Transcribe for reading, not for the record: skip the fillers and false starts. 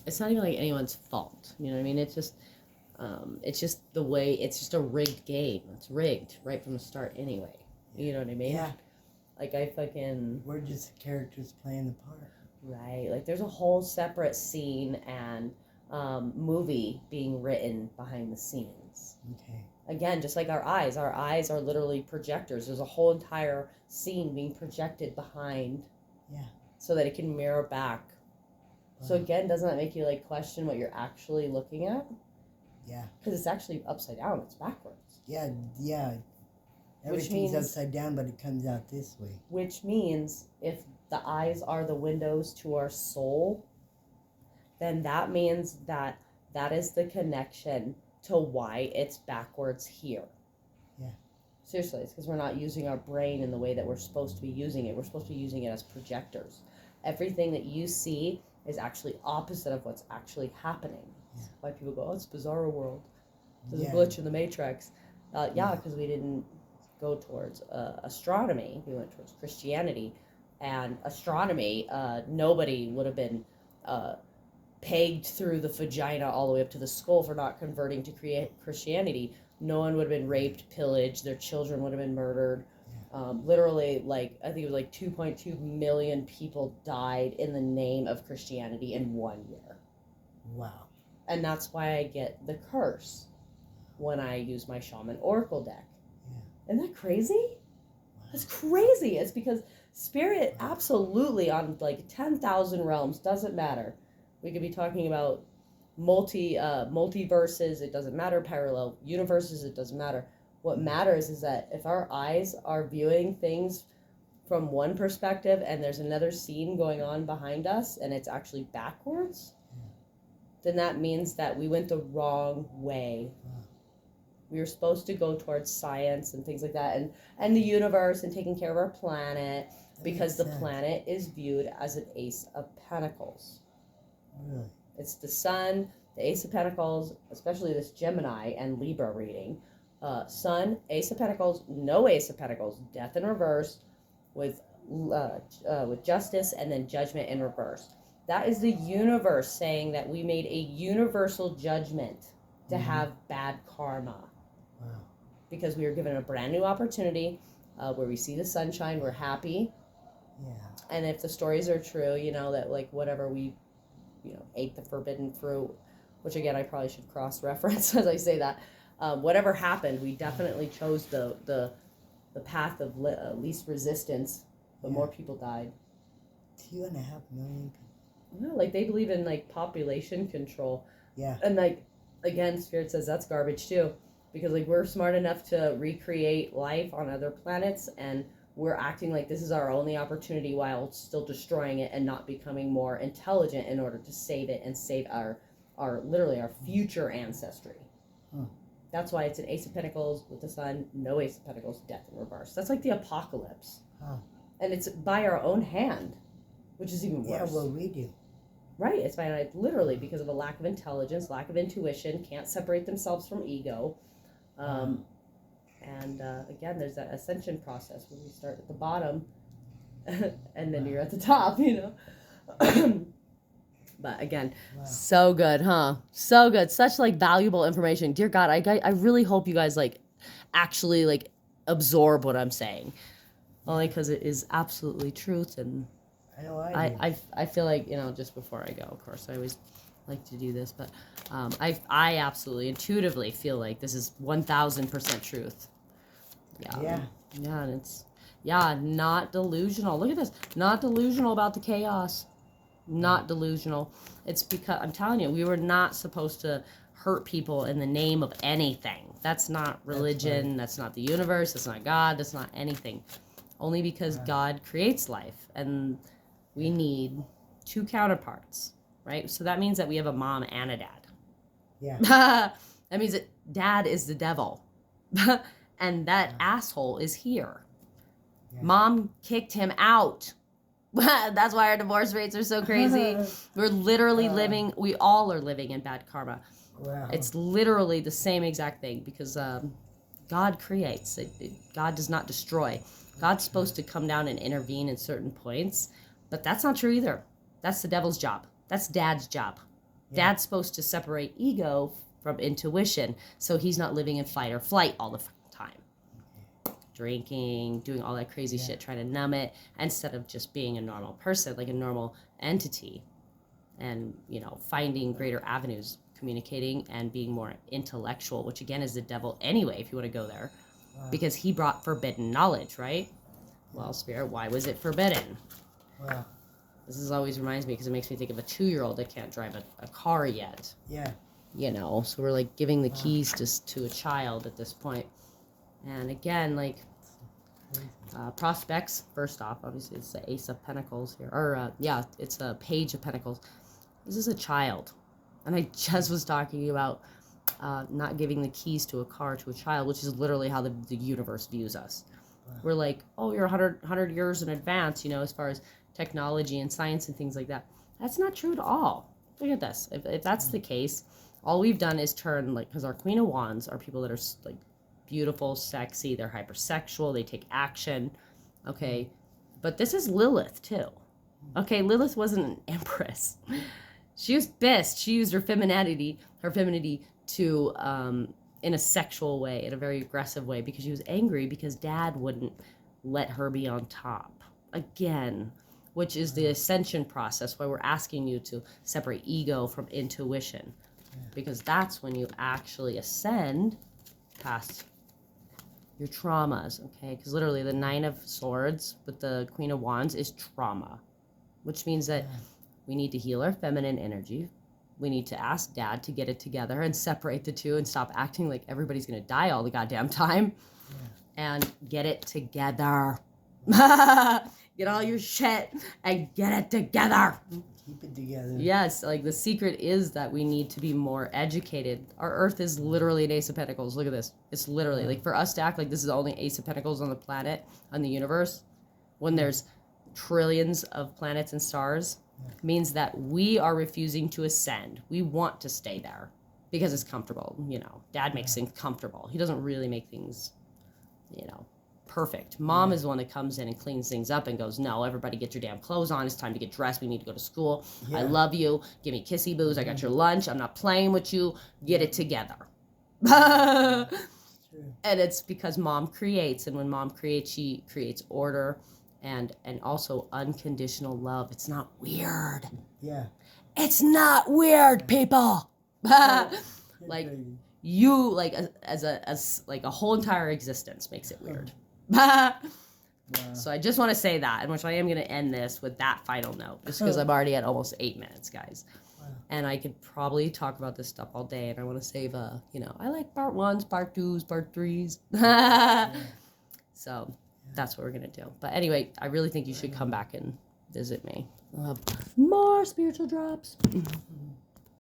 it's not even like anyone's fault. You know what I mean? It's just the way, it's just a rigged game. It's rigged right from the start anyway. You know what I mean? Yeah. Like, we're just the characters playing the part. Right. Like, there's a whole separate scene and movie being written behind the scenes. Okay. Again, just like our eyes are literally projectors. There's a whole entire scene being projected behind. Yeah. So that it can mirror back. So again, doesn't that make you like question what you're actually looking at? Yeah. Because it's actually upside down. It's backwards. Yeah. Everything's upside down, but it comes out this way. Which means if the eyes are the windows to our soul, then that means that is the connection to why it's backwards here. Yeah. Seriously, it's because we're not using our brain in the way that we're supposed to be using it. We're supposed to be using it as projectors. Everything that you see is actually opposite of what's actually happening. Yeah. That's why people go, oh, it's a bizarro world. There's Yeah. a glitch in the matrix. Because we didn't go towards astronomy. We went towards Christianity. And astronomy, nobody would have been pegged through the vagina all the way up to the skull for not converting to Christianity. No one would have been raped, pillaged. Their children would have been murdered. Literally, like, I think it was like 2.2 million people died in the name of Christianity in 1 year. Wow. And that's why I get the curse when I use my shaman oracle deck. Yeah. Isn't that crazy? Wow. That's crazy. It's because spirit absolutely on like 10,000 realms, doesn't matter. We could be talking about multiverses, it doesn't matter, parallel universes, it doesn't matter. What matters is that if our eyes are viewing things from one perspective and there's another scene going on behind us and it's actually backwards, then that means that we went the wrong way. We were supposed to go towards science and things like that, and the universe and taking care of our planet, because the planet is viewed as an Ace of Pentacles. Really? It's the Sun, the Ace of Pentacles, especially this Gemini and Libra reading. Sun, Ace of Pentacles, no Ace of Pentacles, Death in reverse, with Justice, and then Judgment in reverse. That is the universe saying that we made a universal judgment to have bad karma. Wow. Because we were given a brand new opportunity where we see the sunshine, we're happy. Yeah. And if the stories are true, that like whatever we, ate the forbidden fruit, which again, I probably should cross-reference as I say that. Whatever happened, we definitely chose the path of least resistance, but more people died. 2.5 million people. No, like they believe in like population control. Yeah. And like, again, Spirit says that's garbage too. Because like we're smart enough to recreate life on other planets, and we're acting like this is our only opportunity while still destroying it and not becoming more intelligent in order to save it and save our literally our future ancestry. That's why it's an Ace of Pentacles with the Sun, no Ace of Pentacles, Death in reverse. That's like the apocalypse. And it's by our own hand, which is even worse. Yeah, well, we do. Right, it's by literally because of a lack of intelligence, lack of intuition, can't separate themselves from ego. And again, there's that ascension process where we start at the bottom and then you're at the top, But again, so good, huh? So good. Such like valuable information. Dear God, I really hope you guys like actually like absorb what I'm saying. Only because it is absolutely truth. And I know I feel like, just before I go, of course, I always like to do this, but I absolutely intuitively feel like this is 1,000% truth. Yeah, and it's not delusional. Look at this, not delusional about the chaos, not delusional. It's because I'm telling you, we were not supposed to hurt people in the name of anything. That's not religion. That's not the universe. That's not God. That's not anything. Only because God creates life, and we need two counterparts. Right? So that means that we have a mom and a dad. Yeah. That means that dad is the devil. And that asshole is here. Yeah. Mom kicked him out. That's why our divorce rates are so crazy. We're literally we all are living in bad karma. Wow. It's literally the same exact thing because God creates. God does not destroy. God's supposed to come down and intervene in certain points, but that's not true either. That's the devil's job. That's dad's job. Dad's supposed to separate ego from intuition, so he's not living in fight or flight all the time. Drinking, doing all that crazy shit, trying to numb it, instead of just being a normal person, like a normal entity. And, you know, finding greater avenues, communicating and being more intellectual, which again is the devil anyway, if you want to go there. Because he brought forbidden knowledge, right? Well, Spirit, why was it forbidden? Wow. This always reminds me, because it makes me think of a 2-year-old that can't drive a car yet. Yeah. You know, so we're like giving the keys to a child at this point. And again, like, prospects, first off, obviously it's the Ace of Pentacles here. Or, it's a Page of Pentacles. This is a child. And I just was talking about not giving the keys to a car to a child, which is literally how the universe views us. We're like, oh, you're 100 years in advance, you know, as far as technology and science and things like that. That's not true at all. Look at this. If that's the case, all we've done is turn, like, because our Queen of Wands are people that are, like, beautiful, sexy, they're hypersexual, they take action, okay? But this is Lilith, too. Okay, Lilith wasn't an empress. She was pissed. She used her femininity to, in a sexual way, in a very aggressive way, because she was angry because Dad wouldn't let her be on top. Again, which is the ascension process, why we're asking you to separate ego from intuition. Because that's when you actually ascend past your traumas, okay? Because literally the 9 of Swords with the Queen of Wands is trauma, which means that we need to heal our feminine energy. We need to ask Dad to get it together and separate the two and stop acting like everybody's going to die all the goddamn time. And get it together. Get all your shit and get it together. Keep it together. Yes, like the secret is that we need to be more educated. Our Earth is literally an Ace of Pentacles. Look at this. It's literally, like, for us to act like this is the only Ace of Pentacles on the planet, on the universe, when there's trillions of planets and stars, means that we are refusing to ascend. We want to stay there because it's comfortable. You know, Dad makes things comfortable. He doesn't really make things, you know, perfect. Mom is the one that comes in and cleans things up and goes, no, everybody get your damn clothes on. It's time to get dressed. We need to go to school. I love you. Give me kissy boos. I got your lunch. I'm not playing with you. Get it together. And it's because Mom creates. And when Mom creates, she creates order and also unconditional love. It's not weird. Yeah. It's not weird, people. Like, you, like, as a whole entire existence makes it weird. So I just want to say that, and which I am going to end this with that final note, just because I'm already at almost 8 minutes, guys. And I could probably talk about this stuff all day, and I want to save, you know, I like part 1s, part 2s, part 3s. So that's what we're going to do. But anyway, I really think you should come back and visit me. More spiritual drops.